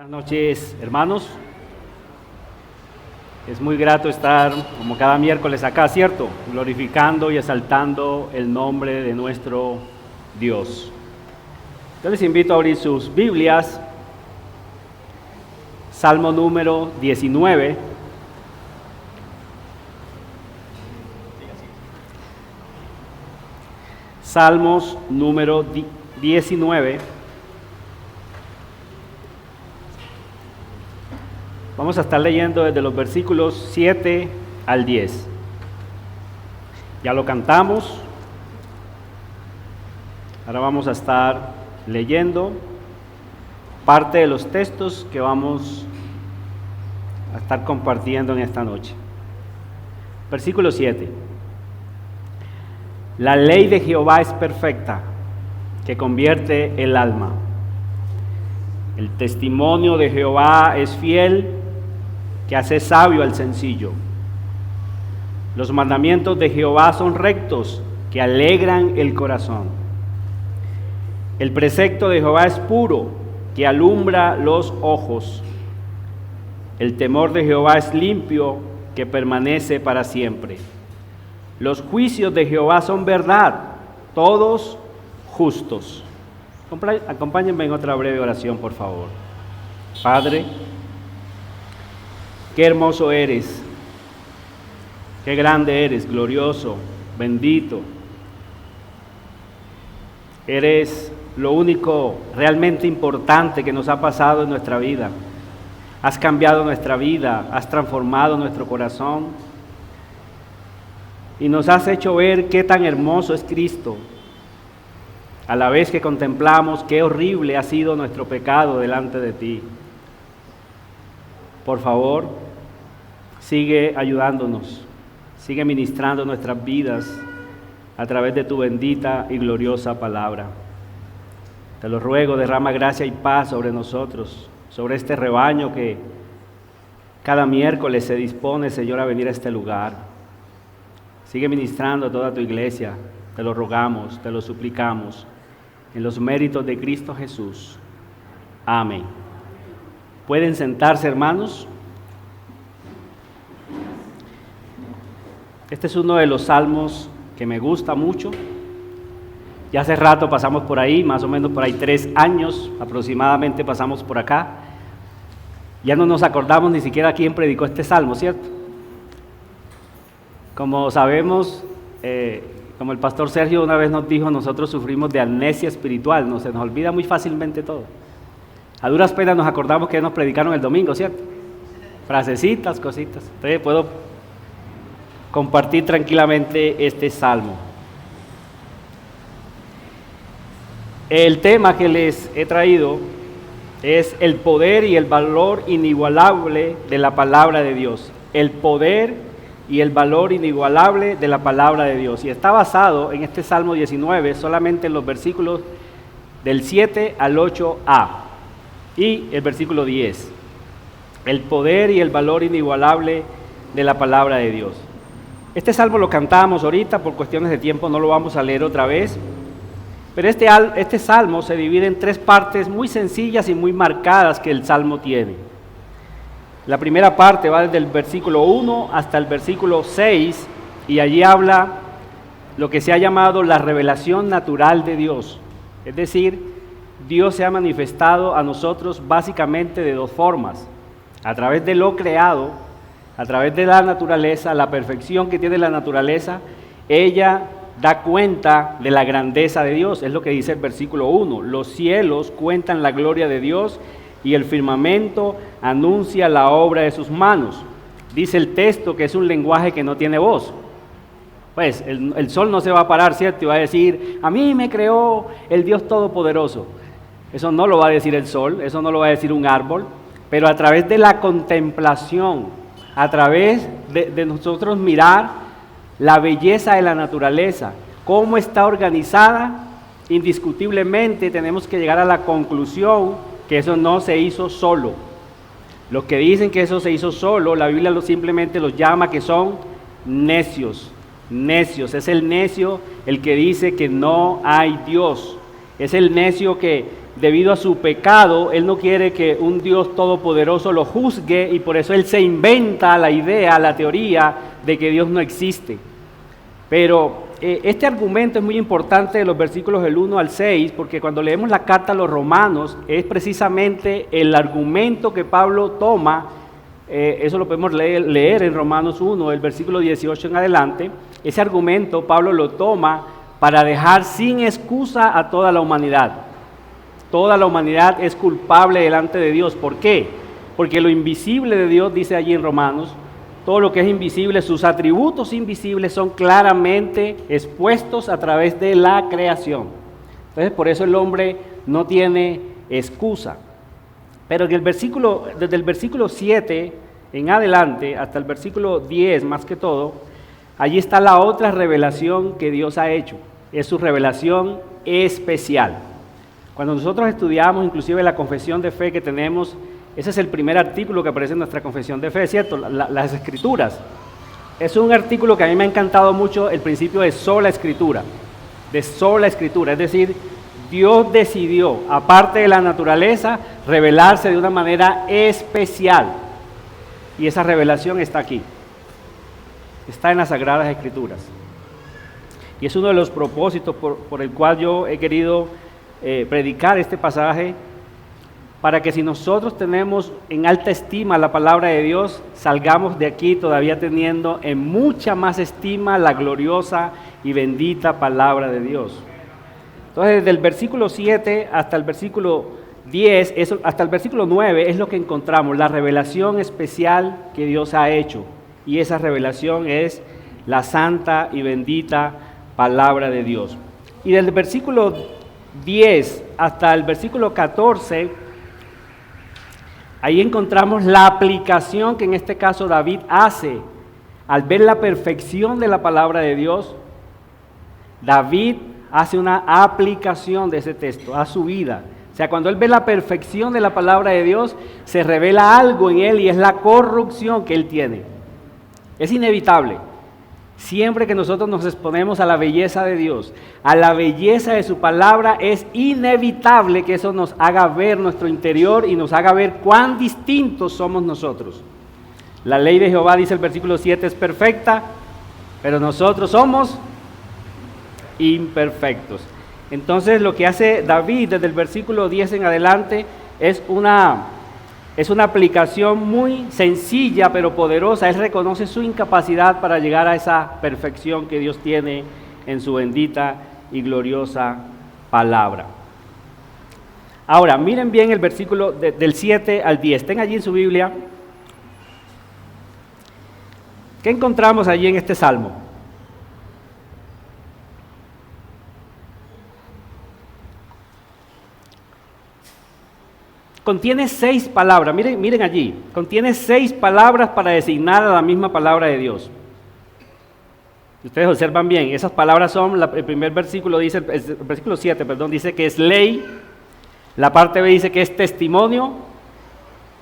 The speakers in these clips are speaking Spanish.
Buenas noches, hermanos. Es muy grato estar como cada miércoles acá, ¿cierto? Glorificando y exaltando el nombre de nuestro Dios. Yo les invito a abrir sus Biblias, Salmo número 19. Salmos número 19. Vamos a estar leyendo desde los versículos 7 al 10. Ya lo cantamos. Ahora vamos a estar leyendo parte de los textos que vamos a estar compartiendo en esta noche. Versículo 7. La ley de Jehová es perfecta, que convierte el alma. El testimonio de Jehová es fiel, que hace sabio al sencillo. Los mandamientos de Jehová son rectos, que alegran el corazón. El precepto de Jehová es puro, que alumbra los ojos. El temor de Jehová es limpio, que permanece para siempre. Los juicios de Jehová son verdad, todos justos. Acompáñenme en otra breve oración, por favor. Padre, qué hermoso eres, qué grande eres, glorioso, bendito. Eres lo único realmente importante que nos ha pasado en nuestra vida. Has cambiado nuestra vida, has transformado nuestro corazón y nos has hecho ver qué tan hermoso es Cristo. A la vez que contemplamos qué horrible ha sido nuestro pecado delante de ti. Por favor, sigue ayudándonos, sigue ministrando nuestras vidas a través de tu bendita y gloriosa palabra. Te lo ruego, derrama gracia y paz sobre nosotros, sobre este rebaño que cada miércoles se dispone, Señor, a venir a este lugar. Sigue ministrando a toda tu iglesia, te lo rogamos, te lo suplicamos, en los méritos de Cristo Jesús. Amén. ¿Pueden sentarse, hermanos? Este es uno de los salmos que me gusta mucho. Ya hace rato pasamos por ahí, más o menos por ahí 3 años aproximadamente pasamos por acá. Ya no nos acordamos ni siquiera quién predicó este salmo, ¿cierto? Como sabemos, como el pastor Sergio una vez nos dijo, nosotros sufrimos de amnesia espiritual, se nos olvida muy fácilmente todo. A duras penas nos acordamos que nos predicaron el domingo, ¿cierto? Frasecitas, cositas. Entonces puedo compartir tranquilamente este salmo. El tema que les he traído es el poder y el valor inigualable de la palabra de Dios. El poder y el valor inigualable de la palabra de Dios. Y está basado en este Salmo 19, solamente en los versículos del 7 al 8a y el versículo 10. El poder y el valor inigualable de la palabra de Dios. Este salmo lo cantamos ahorita, por cuestiones de tiempo no lo vamos a leer otra vez, pero este salmo se divide en 3 partes muy sencillas y muy marcadas que el salmo tiene. La primera parte va desde el versículo 1 hasta el versículo 6 y allí habla lo que se ha llamado la revelación natural de Dios. Es decir, Dios se ha manifestado a nosotros básicamente de 2 formas. A través de lo creado, a través de la naturaleza, la perfección que tiene la naturaleza, ella da cuenta de la grandeza de Dios. Es lo que dice el versículo 1. Los cielos cuentan la gloria de Dios y el firmamento anuncia la obra de sus manos. Dice el texto que es un lenguaje que no tiene voz. Pues el sol no se va a parar, ¿cierto? Y va a decir, a mí me creó el Dios Todopoderoso. Eso no lo va a decir el sol, eso no lo va a decir un árbol, pero a través de la contemplación, a través de nosotros mirar la belleza de la naturaleza, cómo está organizada, indiscutiblemente tenemos que llegar a la conclusión que eso no se hizo solo. Los que dicen que eso se hizo solo, la Biblia simplemente los llama que son necios. Necios, es el necio el que dice que no hay Dios. Es el necio que debido a su pecado, él no quiere que un Dios todopoderoso lo juzgue y por eso él se inventa la idea, la teoría de que Dios no existe. Pero este argumento es muy importante de los versículos del 1 al 6, porque cuando leemos la carta a los romanos, es precisamente el argumento que Pablo toma, eso lo podemos leer en Romanos 1, el versículo 18 en adelante. Ese argumento Pablo lo toma para dejar sin excusa a toda la humanidad. Toda la humanidad es culpable delante de Dios. ¿Por qué? Porque lo invisible de Dios, dice allí en Romanos, todo lo que es invisible, sus atributos invisibles son claramente expuestos a través de la creación. Entonces, por eso el hombre no tiene excusa. Pero desde el versículo 7 en adelante, hasta el versículo 10 más que todo, allí está la otra revelación que Dios ha hecho. Es su revelación especial. Cuando nosotros estudiamos inclusive la confesión de fe que tenemos, ese es el primer artículo que aparece en nuestra confesión de fe, ¿cierto? Las Escrituras. Es un artículo que a mí me ha encantado mucho, el principio de sola Escritura. De sola Escritura, es decir, Dios decidió, aparte de la naturaleza, revelarse de una manera especial. Y esa revelación está aquí. Está en las Sagradas Escrituras. Y es uno de los propósitos por el cual yo he querido predicar este pasaje, para que si nosotros tenemos en alta estima la palabra de Dios, salgamos de aquí todavía teniendo en mucha más estima la gloriosa y bendita palabra de Dios. Entonces, desde el versículo 7 hasta el versículo 10, hasta el versículo 9 es lo que encontramos, la revelación especial que Dios ha hecho. Y esa revelación es la santa y bendita palabra de Dios. Y desde el versículo 10 hasta el versículo 14, ahí encontramos la aplicación que en este caso David hace. Al ver la perfección de la palabra de Dios, David hace una aplicación de ese texto a su vida. O sea, cuando él ve la perfección de la palabra de Dios, se revela algo en él y es la corrupción que él tiene. Es inevitable. Siempre que nosotros nos exponemos a la belleza de Dios, a la belleza de su palabra, es inevitable que eso nos haga ver nuestro interior y nos haga ver cuán distintos somos nosotros. La ley de Jehová, dice el versículo 7, es perfecta, pero nosotros somos imperfectos. Entonces, lo que hace David desde el versículo 10 en adelante es una aplicación muy sencilla pero poderosa. Él reconoce su incapacidad para llegar a esa perfección que Dios tiene en su bendita y gloriosa palabra. Ahora, miren bien el versículo del 7 al 10. Ten allí en su Biblia. ¿Qué encontramos allí en este salmo? Contiene 6 palabras, miren allí, contiene 6 palabras para designar a la misma palabra de Dios. Ustedes observan bien, esas palabras son, el primer versículo dice, el versículo 7, dice que es ley, la parte B dice que es testimonio,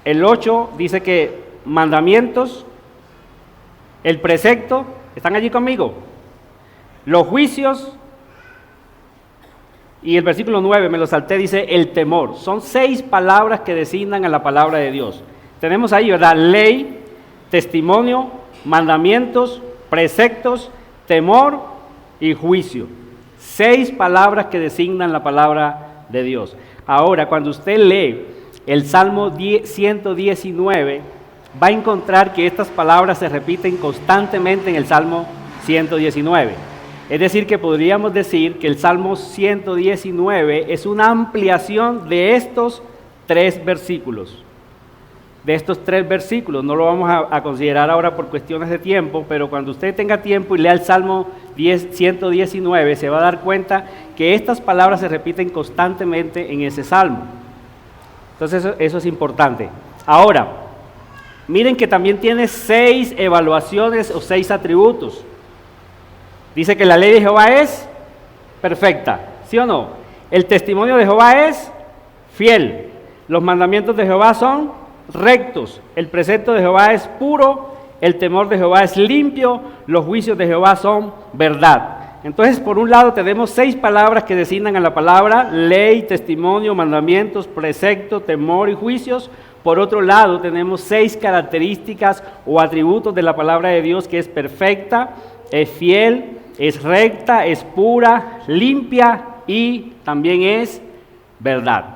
el 8 dice que mandamientos, el precepto, ¿están allí conmigo? Los juicios. Y el versículo 9, me lo salté, dice el temor. Son 6 palabras que designan a la palabra de Dios. Tenemos ahí, ¿verdad? Ley, testimonio, mandamientos, preceptos, temor y juicio. 6 palabras que designan la palabra de Dios. Ahora, cuando usted lee el Salmo 119, va a encontrar que estas palabras se repiten constantemente en el Salmo 119. Es decir, que podríamos decir que el Salmo 119 es una ampliación de estos 3 versículos. De estos 3 versículos, no lo vamos a considerar ahora por cuestiones de tiempo, pero cuando usted tenga tiempo y lea el Salmo 119, se va a dar cuenta que estas palabras se repiten constantemente en ese Salmo. Entonces eso es importante. Ahora, miren que también tiene 6 evaluaciones o 6 atributos. Dice que la ley de Jehová es perfecta, ¿sí o no? El testimonio de Jehová es fiel. Los mandamientos de Jehová son rectos. El precepto de Jehová es puro. El temor de Jehová es limpio. Los juicios de Jehová son verdad. Entonces, por un lado tenemos 6 palabras que designan a la palabra: ley, testimonio, mandamientos, precepto, temor y juicios. Por otro lado, tenemos 6 características o atributos de la palabra de Dios, que es perfecta, es fiel, es recta, es pura, limpia y también es verdad.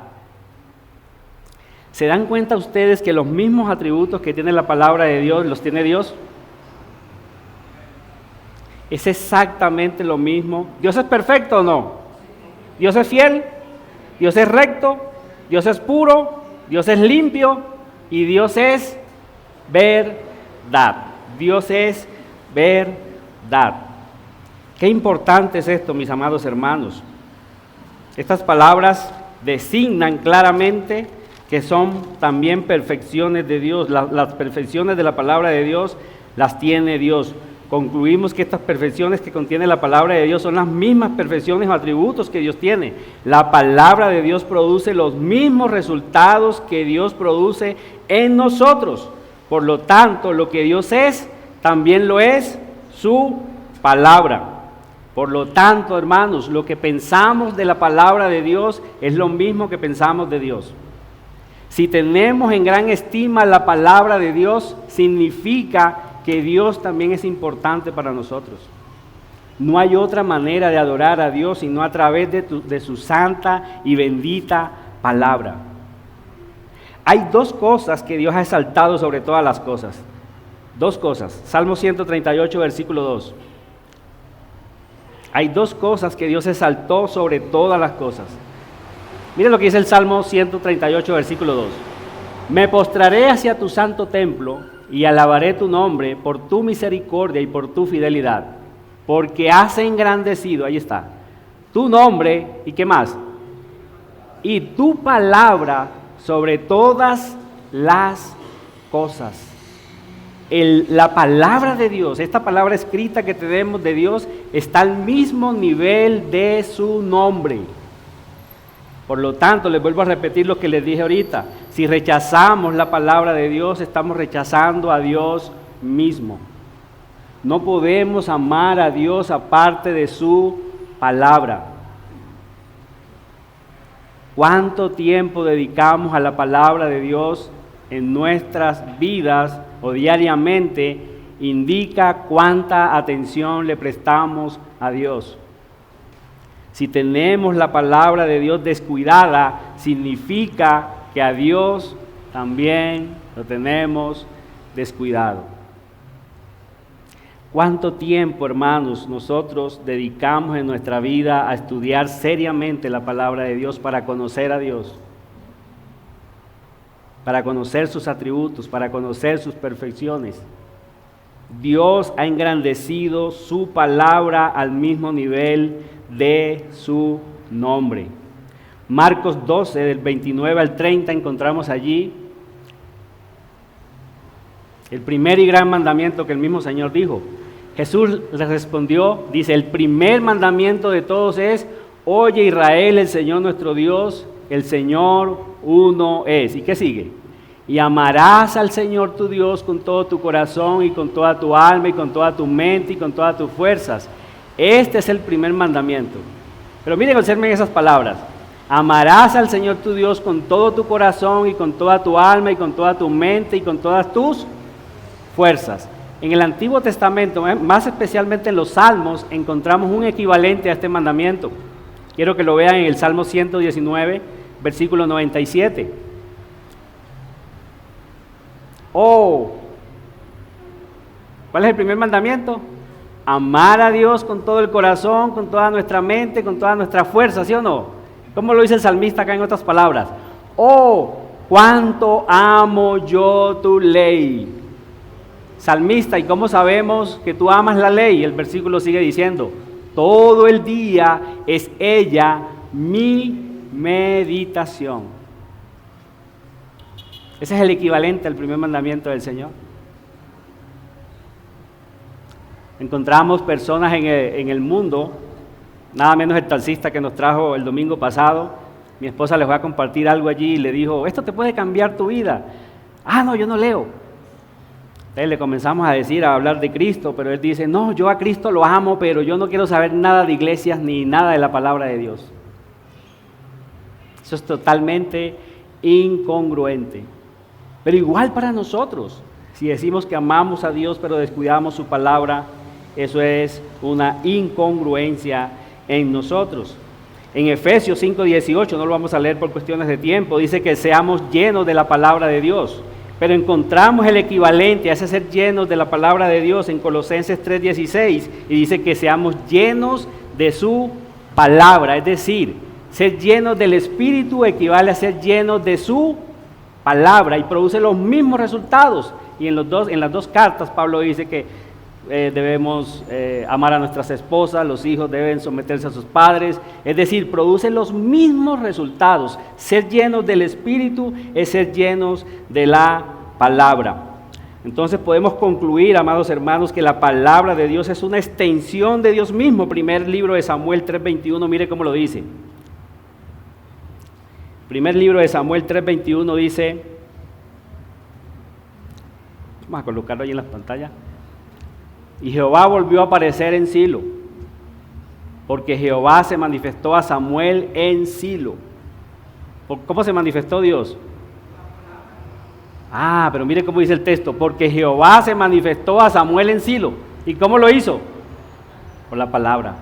¿Se dan cuenta ustedes que los mismos atributos que tiene la palabra de Dios los tiene Dios? Es exactamente lo mismo. ¿Dios es perfecto o no? ¿Dios es fiel? ¿Dios es recto? ¿Dios es puro? ¿Dios es limpio? Y Dios es verdad. Dios es verdad. Qué importante es esto, mis amados hermanos. Estas palabras designan claramente que son también perfecciones de Dios. Las perfecciones de la palabra de Dios las tiene Dios. Concluimos que estas perfecciones que contiene la palabra de Dios son las mismas perfecciones o atributos que Dios tiene. La palabra de Dios produce los mismos resultados que Dios produce en nosotros. Por lo tanto, lo que Dios es, también lo es su palabra. Por lo tanto, hermanos, lo que pensamos de la palabra de Dios es lo mismo que pensamos de Dios. Si tenemos en gran estima la palabra de Dios, significa que Dios también es importante para nosotros. No hay otra manera de adorar a Dios sino a través de su santa y bendita palabra. Hay 2 cosas que Dios ha exaltado sobre todas las cosas. 2 cosas. Salmo 138, versículo 2. Hay 2 cosas que Dios exaltó sobre todas las cosas. Miren lo que dice el Salmo 138, versículo 2. Me postraré hacia tu santo templo y alabaré tu nombre por tu misericordia y por tu fidelidad, porque has engrandecido, ahí está, tu nombre, ¿y qué más? Y tu palabra sobre todas las cosas. La palabra de Dios, esta palabra escrita que tenemos de Dios, está al mismo nivel de su nombre. Por lo tanto, les vuelvo a repetir lo que les dije ahorita. Si rechazamos la palabra de Dios, estamos rechazando a Dios mismo. No podemos amar a Dios aparte de su palabra. ¿Cuánto tiempo dedicamos a la palabra de Dios en nuestras vidas o diariamente? Indica cuánta atención le prestamos a Dios. Si tenemos la palabra de Dios descuidada, significa que a Dios también lo tenemos descuidado. ¿Cuánto tiempo, hermanos, nosotros dedicamos en nuestra vida a estudiar seriamente la palabra de Dios para conocer a Dios? Para conocer sus atributos, para conocer sus perfecciones. Dios ha engrandecido su palabra al mismo nivel de su nombre. Marcos 12, del 29 al 30, encontramos allí el primer y gran mandamiento que el mismo Señor dijo. Jesús les respondió, dice, el primer mandamiento de todos es: oye Israel, el Señor nuestro Dios, el Señor uno es. ¿Y qué sigue? Y amarás al Señor tu Dios con todo tu corazón y con toda tu alma y con toda tu mente y con todas tus fuerzas. Este es el primer mandamiento. Pero miren, observen esas palabras. Amarás al Señor tu Dios con todo tu corazón y con toda tu alma y con toda tu mente y con todas tus fuerzas. En el Antiguo Testamento, más especialmente en los Salmos, encontramos un equivalente a este mandamiento. Quiero que lo vean en el Salmo 119, versículo 97. ¿Cuál es el primer mandamiento? Amar a Dios con todo el corazón, con toda nuestra mente, con toda nuestra fuerza, ¿sí o no? ¿Cómo lo dice el salmista acá en otras palabras? Oh, cuánto amo yo tu ley. Salmista, ¿y cómo sabemos que tú amas la ley? El versículo sigue diciendo, todo el día es ella mi meditación. Ese es el equivalente al primer mandamiento del Señor. Encontramos personas en el mundo, nada menos el taxista que nos trajo el domingo pasado. Mi esposa les va a compartir algo allí y le dijo, esto te puede cambiar tu vida. Ah, no, yo no leo. Entonces le comenzamos a hablar de Cristo, pero él dice, no, yo a Cristo lo amo, pero yo no quiero saber nada de iglesias ni nada de la palabra de Dios. Eso es totalmente incongruente. Pero igual para nosotros, si decimos que amamos a Dios pero descuidamos su palabra, eso es una incongruencia en nosotros. En Efesios 5:18, no lo vamos a leer por cuestiones de tiempo, dice que seamos llenos de la palabra de Dios. Pero encontramos el equivalente a ese ser llenos de la palabra de Dios en Colosenses 3:16 y dice que seamos llenos de su palabra, es decir, ser llenos del Espíritu equivale a ser llenos de su palabra y produce los mismos resultados. Y en las dos cartas Pablo dice que debemos amar a nuestras esposas, los hijos deben someterse a sus padres, es decir, produce los mismos resultados. Ser llenos del Espíritu es ser llenos de la palabra. Entonces podemos concluir, amados hermanos, que la palabra de Dios es una extensión de Dios mismo. Primer libro de Samuel 3:21, mire cómo lo dice. Primer libro de Samuel 3:21 dice, vamos a colocarlo ahí en la pantalla. Y Jehová volvió a aparecer en Silo, porque Jehová se manifestó a Samuel en Silo. ¿Cómo se manifestó Dios? Pero mire cómo dice el texto, porque Jehová se manifestó a Samuel en Silo. ¿Y cómo lo hizo? Por la palabra.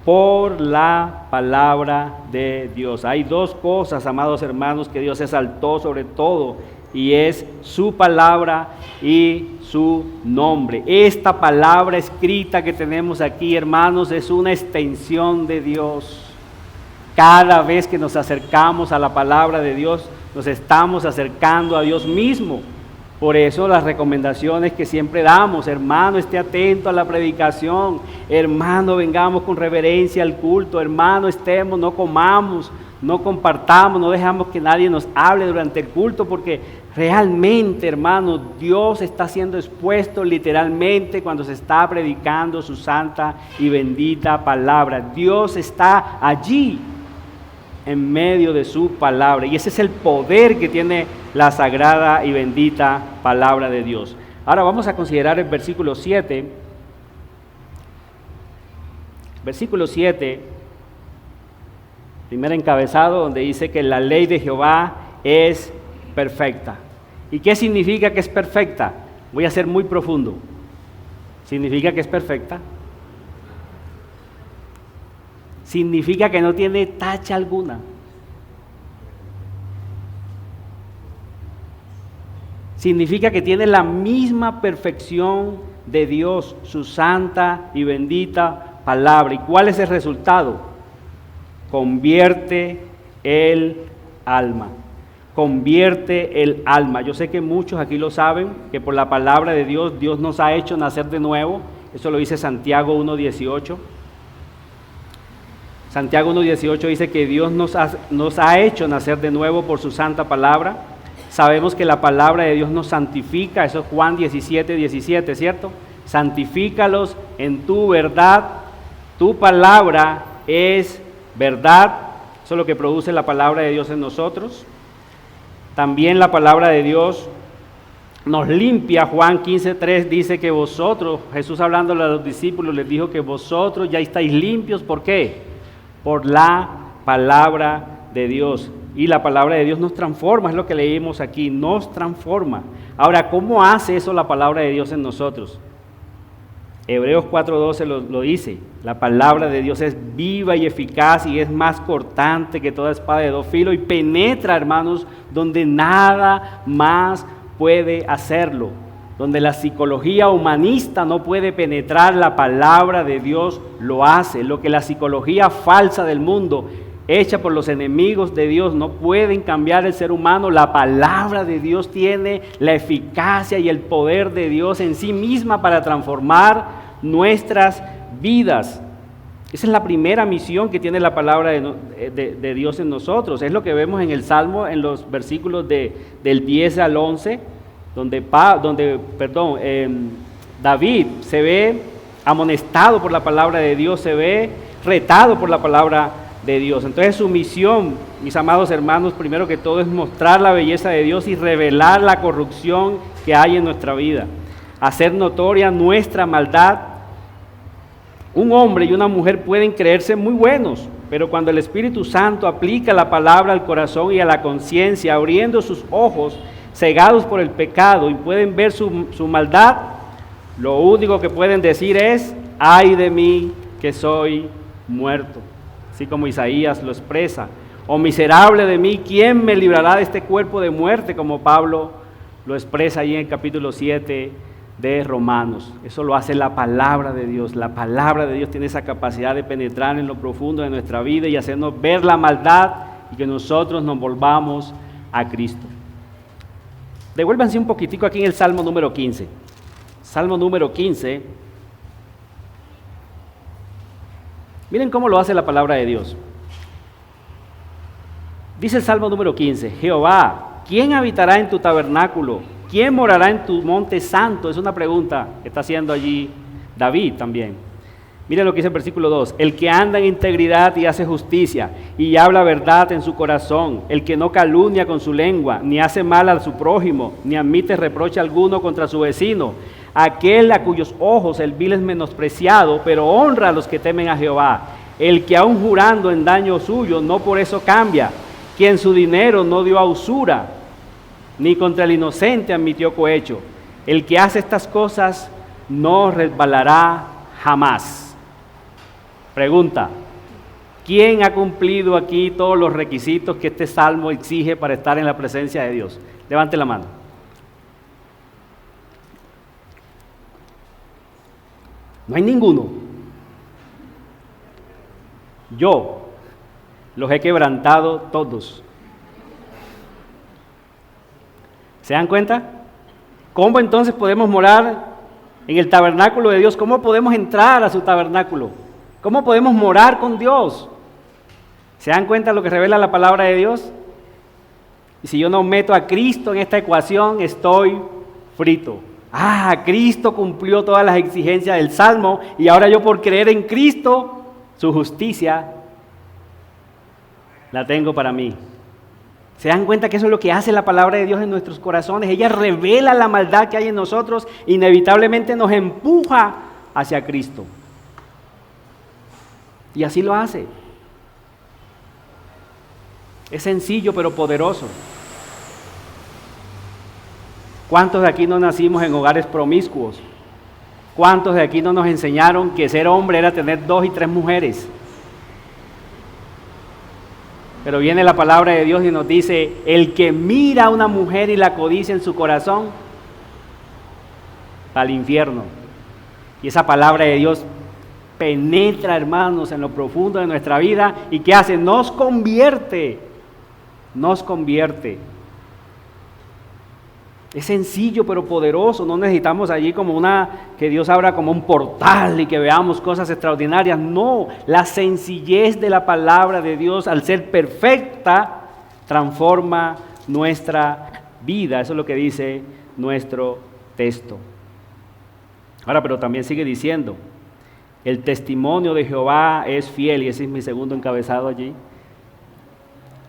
Por la palabra de Dios. Hay dos cosas, amados hermanos, que Dios exaltó sobre todo, y es su palabra y su nombre. Esta palabra escrita que tenemos aquí, hermanos, es una extensión de Dios. Cada vez que nos acercamos a la palabra de Dios, nos estamos acercando a Dios mismo. Por eso las recomendaciones que siempre damos, hermano, esté atento a la predicación, hermano, vengamos con reverencia al culto, hermano, estemos, no comamos, no compartamos, no dejamos que nadie nos hable durante el culto, porque realmente, hermano, Dios está siendo expuesto literalmente cuando se está predicando su santa y bendita palabra. Dios está allí en medio de su palabra, y ese es el poder que tiene la sagrada y bendita palabra de Dios. Ahora vamos a considerar el versículo 7. Versículo 7, primer encabezado, donde dice que la ley de Jehová es perfecta. ¿Y qué significa que es perfecta? Voy a ser muy profundo. ¿Significa que es perfecta? Significa que no tiene tacha alguna. Significa que tiene la misma perfección de Dios, su santa y bendita palabra. ¿Y cuál es el resultado? Convierte el alma. Convierte el alma. Yo sé que muchos aquí lo saben, que por la palabra de Dios, Dios nos ha hecho nacer de nuevo. Eso lo dice Santiago 1:18. Santiago 1:18 dice que Dios nos ha hecho nacer de nuevo por su santa palabra. Sabemos que la palabra de Dios nos santifica, eso es Juan 17:17, ¿cierto? Santifícalos en tu verdad, tu palabra es verdad. Eso es lo que produce la palabra de Dios en nosotros. También la palabra de Dios nos limpia. Juan 15:3 dice que vosotros, Jesús hablando a los discípulos, les dijo que vosotros ya estáis limpios. ¿Por qué? Por la palabra de Dios. Y la palabra de Dios nos transforma, es lo que leímos aquí, nos transforma. Ahora, ¿cómo hace eso la palabra de Dios en nosotros? Hebreos 4:12 lo dice, la palabra de Dios es viva y eficaz y es más cortante que toda espada de dos filos y penetra, hermanos, donde nada más puede hacerlo. Donde la psicología humanista no puede penetrar, la palabra de Dios lo hace. Lo que la psicología falsa del mundo, hecha por los enemigos de Dios, no pueden cambiar el ser humano. La palabra de Dios tiene la eficacia y el poder de Dios en sí misma para transformar nuestras vidas. Esa es la primera misión que tiene la palabra de Dios en nosotros. Es lo que vemos en el Salmo, en los versículos del 10 al 11, donde David se ve amonestado por la palabra de Dios, se ve retado por la palabra de Dios. Entonces su misión, mis amados hermanos, primero que todo es mostrar la belleza de Dios y revelar la corrupción que hay en nuestra vida, hacer notoria nuestra maldad. Un hombre y una mujer pueden creerse muy buenos, pero cuando el Espíritu Santo aplica la palabra al corazón y a la conciencia, abriendo sus ojos, cegados por el pecado, y pueden ver su maldad, lo único que pueden decir es: ay de mí que soy muerto. Así como Isaías lo expresa: oh miserable de mí, ¿quién me librará de este cuerpo de muerte? Como Pablo lo expresa ahí en el capítulo 7 de Romanos. Eso lo hace la palabra de Dios. La palabra de Dios tiene esa capacidad de penetrar en lo profundo de nuestra vida y hacernos ver la maldad y que nosotros nos volvamos a Cristo. Devuélvanse un poquitico aquí en el Salmo número 15. Salmo número 15. Miren cómo lo hace la palabra de Dios. Dice el Salmo número 15: Jehová, ¿quién habitará en tu tabernáculo? ¿Quién morará en tu monte santo? Es una pregunta que está haciendo allí David también. Miren lo que dice el versículo 2: el que anda en integridad y hace justicia y habla verdad en su corazón, el que no calumnia con su lengua, ni hace mal a su prójimo, ni admite reproche alguno contra su vecino, aquel a cuyos ojos el vil es menospreciado, pero honra a los que temen a Jehová, el que aun jurando en daño suyo no por eso cambia, quien su dinero no dio a usura, ni contra el inocente admitió cohecho, el que hace estas cosas no resbalará jamás. Pregunta: ¿quién ha cumplido aquí todos los requisitos que este salmo exige para estar en la presencia de Dios? Levante la mano. No hay ninguno. Yo los he quebrantado todos. ¿Se dan cuenta? ¿Cómo entonces podemos morar en el tabernáculo de Dios? ¿Cómo podemos entrar a su tabernáculo? ¿Cómo podemos morar con Dios? ¿Se dan cuenta de lo que revela la palabra de Dios? Y si yo no meto a Cristo en esta ecuación, estoy frito. Cristo cumplió todas las exigencias del Salmo y ahora yo, por creer en Cristo, su justicia la tengo para mí. ¿Se dan cuenta que eso es lo que hace la palabra de Dios en nuestros corazones? Ella revela la maldad que hay en nosotros, inevitablemente nos empuja hacia Cristo. Y así lo hace. Es sencillo pero poderoso. ¿Cuántos de aquí no nacimos en hogares promiscuos? ¿Cuántos de aquí no nos enseñaron que ser hombre era tener 2 y 3 mujeres? Pero viene la palabra de Dios y nos dice: el que mira a una mujer y la codicia en su corazón, va al infierno. Y esa palabra de Dios penetra, hermanos, en lo profundo de nuestra vida. ¿Y qué hace? Nos convierte. Nos convierte. Es sencillo pero poderoso. No necesitamos allí que Dios abra como un portal y que veamos cosas extraordinarias. No, la sencillez de la palabra de Dios, al ser perfecta, transforma nuestra vida. Eso es lo que dice nuestro texto. Ahora, pero también sigue diciendo: el testimonio de Jehová es fiel, y ese es mi segundo encabezado allí,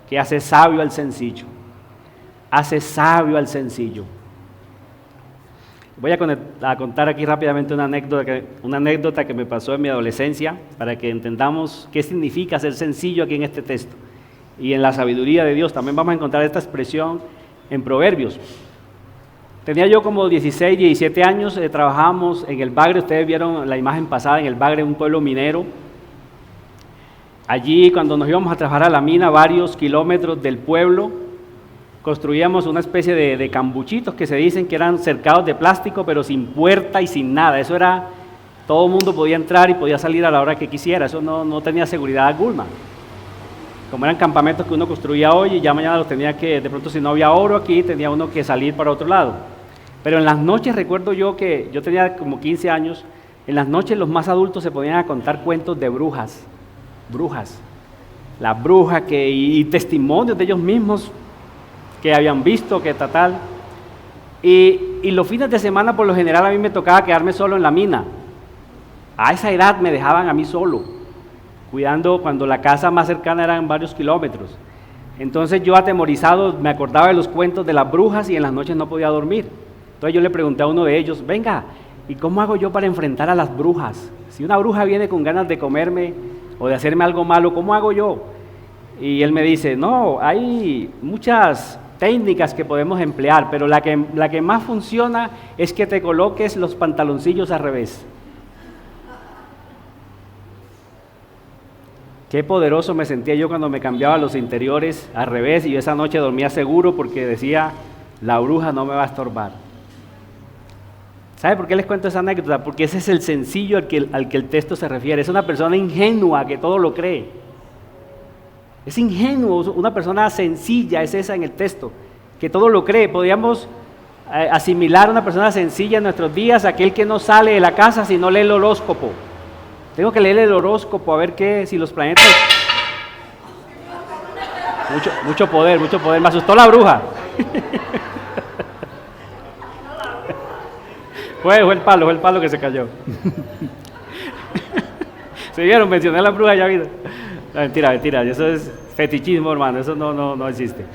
que hace sabio al sencillo. Hace sabio al sencillo. Voy a contar aquí rápidamente una anécdota que me pasó en mi adolescencia, para que entendamos qué significa ser sencillo aquí en este texto. Y en la sabiduría de Dios también vamos a encontrar esta expresión en Proverbios. Tenía yo como 16, 17 años, trabajábamos en el Bagre. Ustedes vieron la imagen pasada, en el Bagre, un pueblo minero. Allí, cuando nos íbamos a trabajar a la mina, varios kilómetros del pueblo, construíamos una especie de cambuchitos que se dicen que eran cercados de plástico, pero sin puerta y sin nada. Eso era, todo el mundo podía entrar y podía salir a la hora que quisiera. Eso no tenía seguridad alguna. Como eran campamentos que uno construía hoy y ya mañana los tenía que, de pronto si no había oro aquí, tenía uno que salir para otro lado. Pero en las noches, recuerdo yo que yo tenía como 15 años, en las noches los más adultos se ponían a contar cuentos de brujas. Las brujas y testimonios de ellos mismos que habían visto, que tal. Y los fines de semana, por lo general, a mí me tocaba quedarme solo en la mina. A esa edad me dejaban a mí solo. cuidando cuando la casa más cercana eran varios kilómetros. Entonces yo atemorizado me acordaba de los cuentos de las brujas y en las noches no podía dormir. Entonces yo le pregunté a uno de ellos, venga, ¿y cómo hago yo para enfrentar a las brujas? Si una bruja viene con ganas de comerme o de hacerme algo malo, ¿cómo hago yo? Y él me dice, no, hay muchas técnicas que podemos emplear, pero la que más funciona es que te coloques los pantaloncillos al revés. Qué poderoso me sentía yo cuando me cambiaba los interiores al revés y yo esa noche dormía seguro porque decía, la bruja no me va a estorbar. ¿Sabe por qué les cuento esa anécdota? Porque ese es el sencillo al que el texto se refiere. Es una persona ingenua que todo lo cree. Es ingenuo, una persona sencilla es esa en el texto, que todo lo cree. Podríamos asimilar a una persona sencilla en nuestros días, aquel que no sale de la casa si no lee el horóscopo. Tengo que leer el horóscopo a ver si los planetas... Mucho poder, me asustó la bruja. Fue el palo que se cayó. ¿Se vieron? Mencioné a la bruja ya vida. No, mentira, eso es fetichismo, hermano, eso no existe.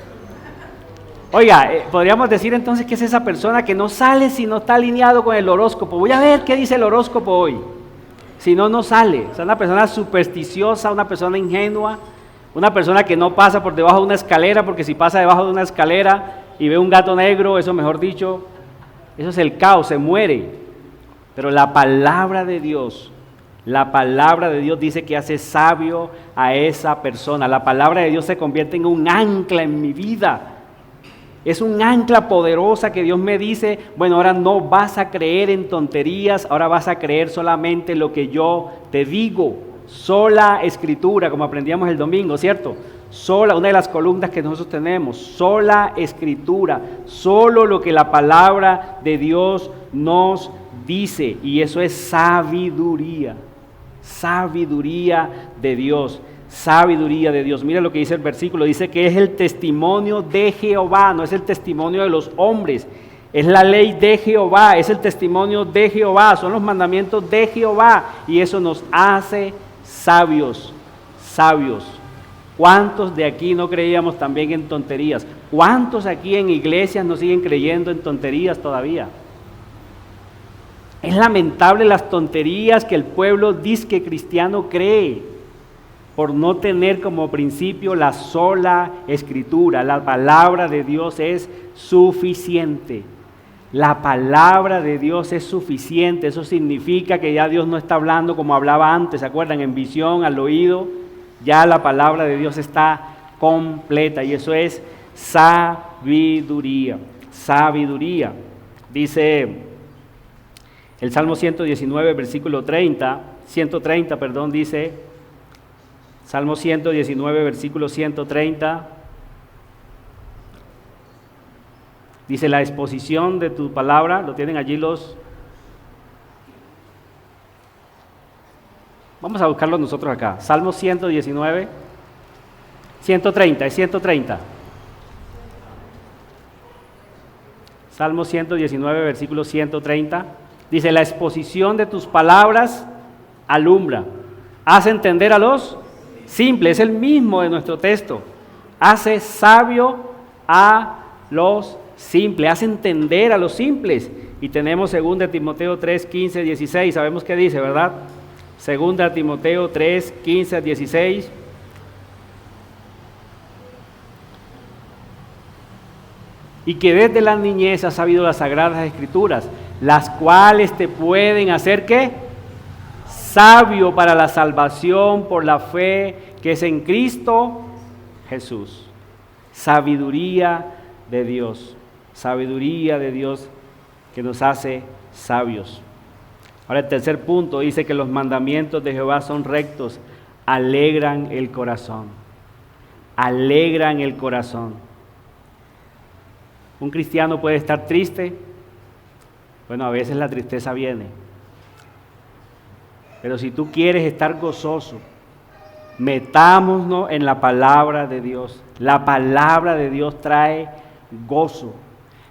Oiga, podríamos decir entonces que es esa persona que no sale si no está alineado con el horóscopo. Voy a ver qué dice el horóscopo hoy. Si no, no sale. Es una persona supersticiosa, una persona ingenua, una persona que no pasa por debajo de una escalera, porque si pasa debajo de una escalera y ve un gato negro, eso mejor dicho, eso es el caos, se muere. Pero la palabra de Dios dice que hace sabio a esa persona. La palabra de Dios se convierte en un ancla en mi vida. Es un ancla poderosa que Dios me dice, bueno, ahora no vas a creer en tonterías, ahora vas a creer solamente lo que yo te digo. Sola escritura, como aprendíamos el domingo, ¿cierto? Sola, una de las columnas que nosotros tenemos, sola escritura, solo lo que la palabra de Dios nos dice, y eso es sabiduría de Dios. Sabiduría de Dios. Mira lo que dice el versículo, dice que es el testimonio de Jehová, no es el testimonio de los hombres, es la ley de Jehová, es el testimonio de Jehová, son los mandamientos de Jehová y eso nos hace sabios. ¿Cuántos de aquí no creíamos también en tonterías? ¿Cuántos aquí en iglesias no siguen creyendo en tonterías todavía? Es lamentable las tonterías que el pueblo disque cristiano cree por no tener como principio la sola escritura. La palabra de Dios es suficiente. La palabra de Dios es suficiente. Eso significa que ya Dios no está hablando como hablaba antes, ¿se acuerdan? En visión, al oído. Ya la palabra de Dios está completa y eso es sabiduría. Dice el Salmo 119, versículo 130, dice... Salmo 119, versículo 130, dice la exposición de tu palabra, lo tienen allí vamos a buscarlo nosotros acá, Salmo 119, 130, es 130. Salmo 119, versículo 130, dice la exposición de tus palabras alumbra, hace entender a los simple, es el mismo de nuestro texto. Hace sabio a los simples, hace entender a los simples. Y tenemos 2 Timoteo 3, 15, 16, sabemos qué dice, ¿verdad? 2 Timoteo 3, 15, 16. Y que desde la niñez has sabido las sagradas escrituras, las cuales te pueden hacer ¿qué? Sabio para la salvación por la fe que es en Cristo Jesús. Sabiduría de Dios que nos hace sabios. Ahora el tercer punto dice que los mandamientos de Jehová son rectos, alegran el corazón. Un cristiano puede estar triste, bueno, a veces la tristeza viene. Pero si tú quieres estar gozoso, metámonos en la palabra de Dios. La palabra de Dios trae gozo.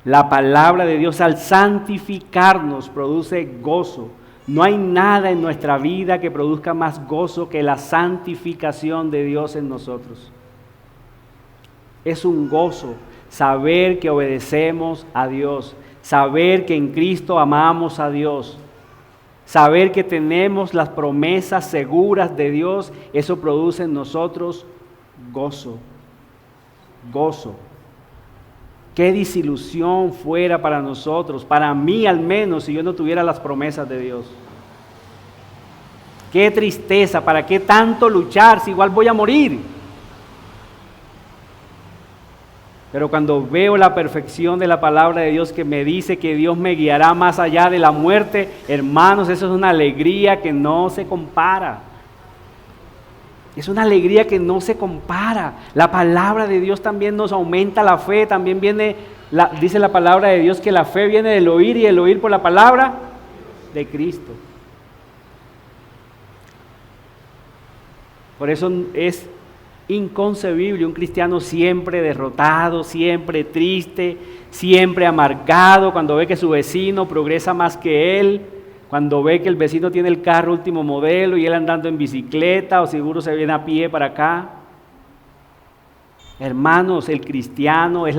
La palabra de Dios al santificarnos produce gozo. No hay nada en nuestra vida que produzca más gozo que la santificación de Dios en nosotros. Es un gozo saber que obedecemos a Dios, saber que en Cristo amamos a Dios, saber que tenemos las promesas seguras de Dios. Eso produce en nosotros gozo, gozo. Qué desilusión fuera para nosotros, para mí al menos, si yo no tuviera las promesas de Dios. Qué tristeza, ¿para qué tanto luchar si igual voy a morir? Pero cuando veo la perfección de la palabra de Dios que me dice que Dios me guiará más allá de la muerte, hermanos, eso es una alegría que no se compara. Es una alegría que no se compara. La palabra de Dios también nos aumenta la fe. También dice la palabra de Dios que la fe viene del oír y el oír por la palabra de Cristo. Por eso es inconcebible un cristiano siempre derrotado, siempre triste, siempre amargado cuando ve que su vecino progresa más que él, cuando ve que el vecino tiene el carro último modelo y él andando en bicicleta o seguro se viene a pie para acá. Hermanos, el cristiano es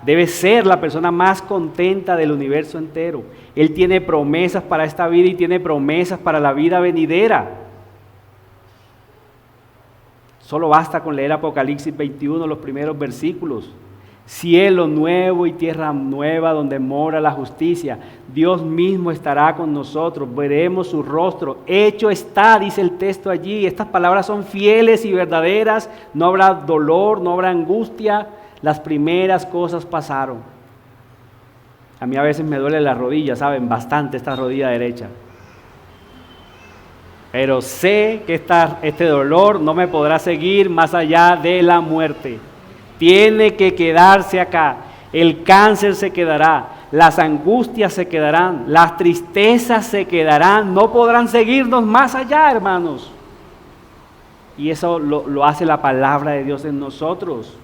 debe ser la persona más contenta del universo entero. Él tiene promesas para esta vida y tiene promesas para la vida venidera. Solo basta con leer Apocalipsis 21, los primeros versículos. Cielo nuevo y tierra nueva donde mora la justicia. Dios mismo estará con nosotros, veremos su rostro. Hecho está, dice el texto allí. Estas palabras son fieles y verdaderas. No habrá dolor, no habrá angustia. Las primeras cosas pasaron. A mí a veces me duele la rodilla, ¿saben? Bastante esta rodilla derecha. Pero sé que este dolor no me podrá seguir más allá de la muerte. Tiene que quedarse acá. El cáncer se quedará, las angustias se quedarán, las tristezas se quedarán, no podrán seguirnos más allá, hermanos. Y eso lo hace la palabra de Dios en nosotros.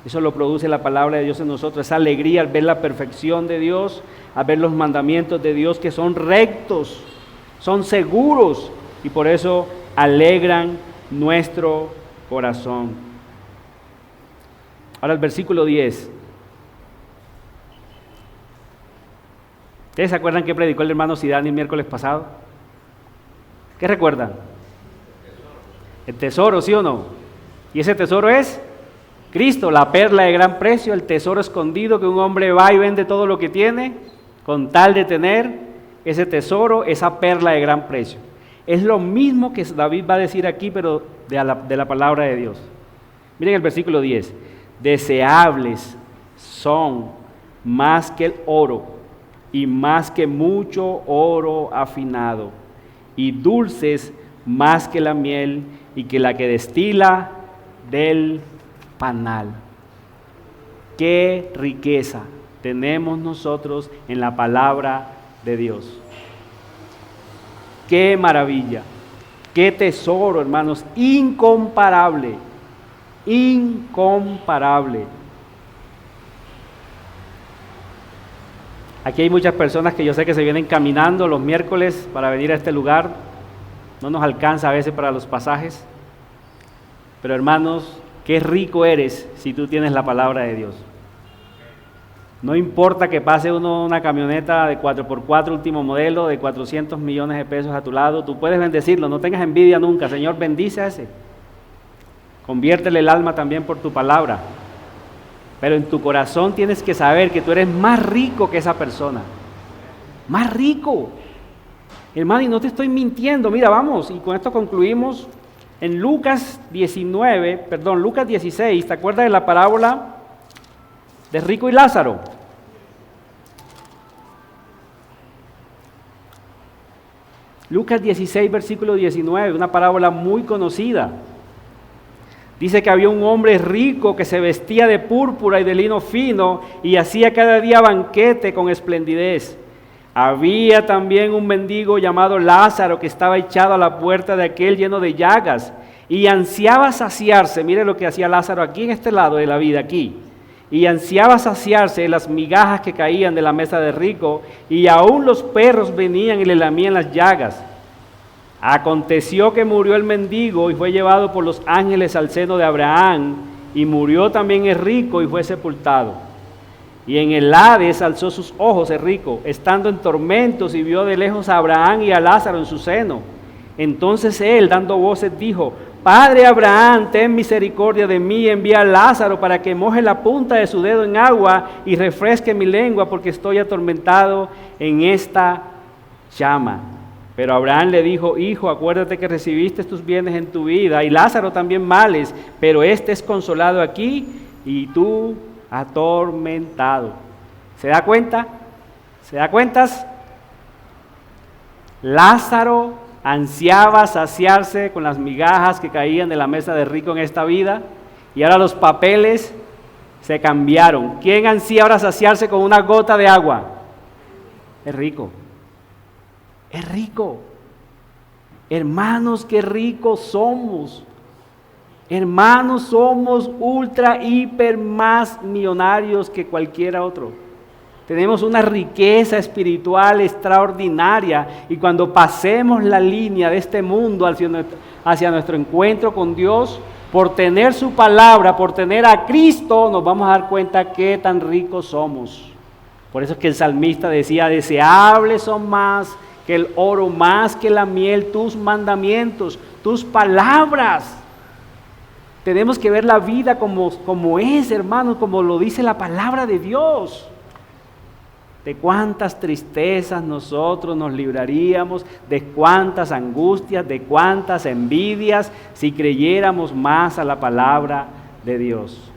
Eso lo produce la palabra de Dios en nosotros, esa alegría al ver la perfección de Dios, al ver los mandamientos de Dios que son rectos, son seguros y por eso alegran nuestro corazón. Ahora el versículo 10. ¿Ustedes se acuerdan que predicó el hermano Sidani el miércoles pasado? ¿Qué recuerdan? El tesoro, ¿sí o no? Y ese tesoro es Cristo, la perla de gran precio, el tesoro escondido que un hombre va y vende todo lo que tiene con tal de tener ese tesoro, esa perla de gran precio. Es lo mismo que David va a decir aquí, pero de la palabra de Dios. Miren el versículo 10. Deseables son más que el oro y más que mucho oro afinado, y dulces más que la miel y que la que destila del panal. Qué riqueza tenemos nosotros en la palabra de Dios. Qué maravilla, qué tesoro, hermanos, incomparable, incomparable. Aquí hay muchas personas que yo sé que se vienen caminando los miércoles para venir a este lugar. No nos alcanza a veces para los pasajes. Pero hermanos, qué rico eres si tú tienes la palabra de Dios. No importa que pase una camioneta de 4x4 último modelo de 400 millones de pesos a tu lado, tú puedes bendecirlo, no tengas envidia nunca. Señor, bendice a ese. Conviértele el alma también por tu palabra. Pero en tu corazón tienes que saber que tú eres más rico que esa persona. Más rico. Hermano, y no te estoy mintiendo. Mira, vamos, y con esto concluimos. En Lucas 16, ¿te acuerdas de la parábola de rico y Lázaro? Lucas 16, versículo 19, una parábola muy conocida. Dice que había un hombre rico que se vestía de púrpura y de lino fino y hacía cada día banquete con esplendidez. Había también un mendigo llamado Lázaro que estaba echado a la puerta de aquel lleno de llagas y ansiaba saciarse. Mire lo que hacía Lázaro aquí en este lado de la vida, aquí. y ansiaba saciarse de las migajas que caían de la mesa del rico, y aún los perros venían y le lamían las llagas. Aconteció que murió el mendigo y fue llevado por los ángeles al seno de Abraham, y murió también el rico y fue sepultado. Y en el Hades alzó sus ojos el rico, estando en tormentos, y vio de lejos a Abraham y a Lázaro en su seno. Entonces él, dando voces, dijo: Padre Abraham, ten misericordia de mí, envía a Lázaro para que moje la punta de su dedo en agua y refresque mi lengua, porque estoy atormentado en esta llama. Pero Abraham le dijo: Hijo, acuérdate que recibiste tus bienes en tu vida, y Lázaro también males, pero este es consolado aquí, y tú atormentado. ¿Se da cuenta? ¿Se da cuentas? Lázaro ansiaba saciarse con las migajas que caían de la mesa del rico en esta vida, y ahora los papeles se cambiaron. ¿Quién ansía ahora saciarse con una gota de agua? El rico. Es rico. Hermanos, qué ricos somos. Hermanos, somos ultra, hiper, más millonarios que cualquiera otro. Tenemos una riqueza espiritual extraordinaria, y cuando pasemos la línea de este mundo hacia nuestro encuentro con Dios, por tener su palabra, por tener a Cristo, nos vamos a dar cuenta qué tan ricos somos. Por eso es que el salmista decía: deseables son más que el oro, más que la miel, tus mandamientos, tus palabras. Tenemos que ver la vida como es, hermanos, como lo dice la palabra de Dios. De cuántas tristezas nosotros nos libraríamos, de cuántas angustias, de cuántas envidias, si creyéramos más a la palabra de Dios.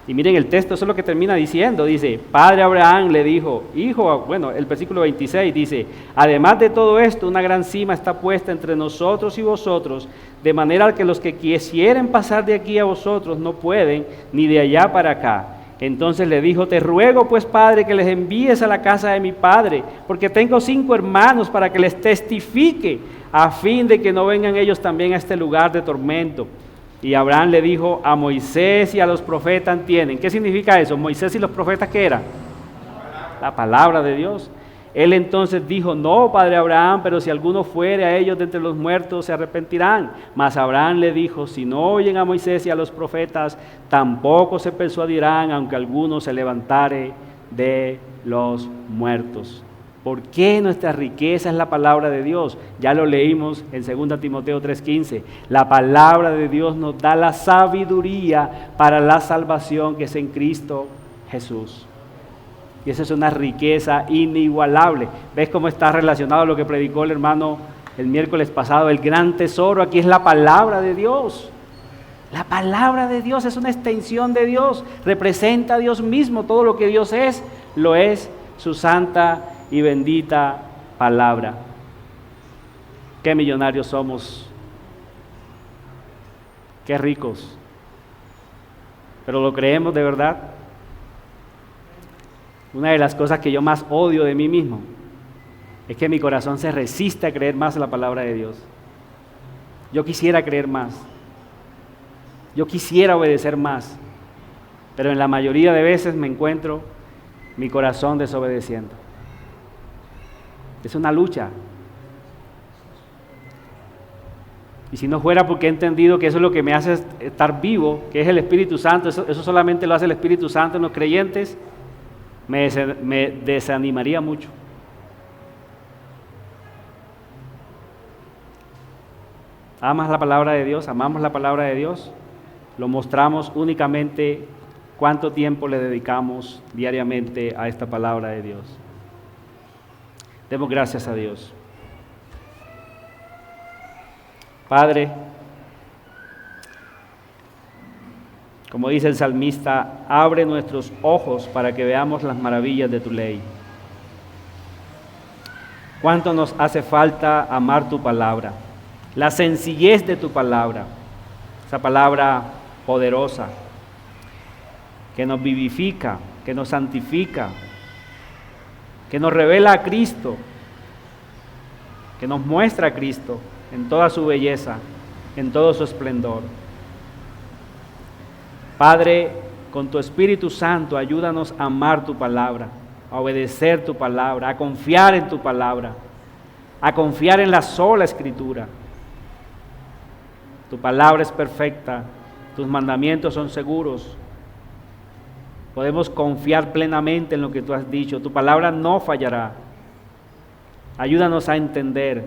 Y miren el texto, eso es lo que termina diciendo. Dice: Padre Abraham le dijo, hijo, bueno, el versículo 26 dice: además de todo esto, una gran cima está puesta entre nosotros y vosotros, de manera que los que quisieren pasar de aquí a vosotros no pueden, ni de allá para acá. Entonces le dijo: te ruego pues, Padre, que les envíes a la casa de mi padre, porque tengo 5 hermanos, para que les testifique, a fin de que no vengan ellos también a este lugar de tormento. Y Abraham le dijo: a Moisés y a los profetas tienen. ¿Qué significa eso? Moisés y los profetas, ¿qué era? La palabra de Dios. Él entonces dijo: no, Padre Abraham, pero si alguno fuere a ellos de entre los muertos, se arrepentirán. Mas Abraham le dijo: si no oyen a Moisés y a los profetas, tampoco se persuadirán, aunque alguno se levantare de los muertos. ¿Por qué nuestra riqueza es la palabra de Dios? Ya lo leímos en 2 Timoteo 3:15. La palabra de Dios nos da la sabiduría para la salvación que es en Cristo Jesús. Y esa es una riqueza inigualable. ¿Ves cómo está relacionado a lo que predicó el hermano el miércoles pasado? El gran tesoro aquí es la palabra de Dios. La palabra de Dios es una extensión de Dios. Representa a Dios mismo. Todo lo que Dios es, lo es su santa y bendita palabra. Qué millonarios somos. Qué ricos. Pero lo creemos de verdad. Una de las cosas que yo más odio de mí mismo es que mi corazón se resiste a creer más en la palabra de Dios. Yo quisiera creer más. Yo quisiera obedecer más. Pero en la mayoría de veces me encuentro mi corazón desobedeciendo. Es una lucha. Y si no fuera porque he entendido que eso es lo que me hace estar vivo, que es el Espíritu Santo, eso solamente lo hace el Espíritu Santo en los creyentes, me desanimaría mucho. ¿Amas la palabra de Dios? ¿Amamos la palabra de Dios? Lo mostramos únicamente cuánto tiempo le dedicamos diariamente a esta palabra de Dios. Demos gracias a Dios. Padre, como dice el salmista, abre nuestros ojos para que veamos las maravillas de tu ley. Cuánto nos hace falta amar tu palabra, la sencillez de tu palabra, esa palabra poderosa que nos vivifica, que nos santifica, que nos revela a Cristo, que nos muestra a Cristo en toda su belleza, en todo su esplendor. Padre, con tu Espíritu Santo, ayúdanos a amar tu palabra, a obedecer tu palabra, a confiar en tu palabra, a confiar en la sola Escritura. Tu palabra es perfecta, tus mandamientos son seguros. Podemos confiar plenamente en lo que tú has dicho. Tu palabra no fallará. Ayúdanos a entender,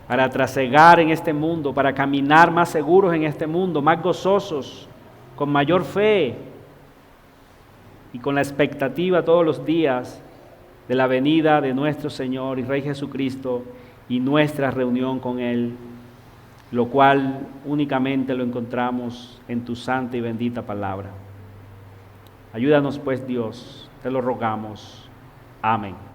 para trasegar en este mundo, para caminar más seguros en este mundo, más gozosos, con mayor fe y con la expectativa todos los días de la venida de nuestro Señor y Rey Jesucristo y nuestra reunión con Él, lo cual únicamente lo encontramos en tu santa y bendita palabra. Ayúdanos pues, Dios, te lo rogamos. Amén.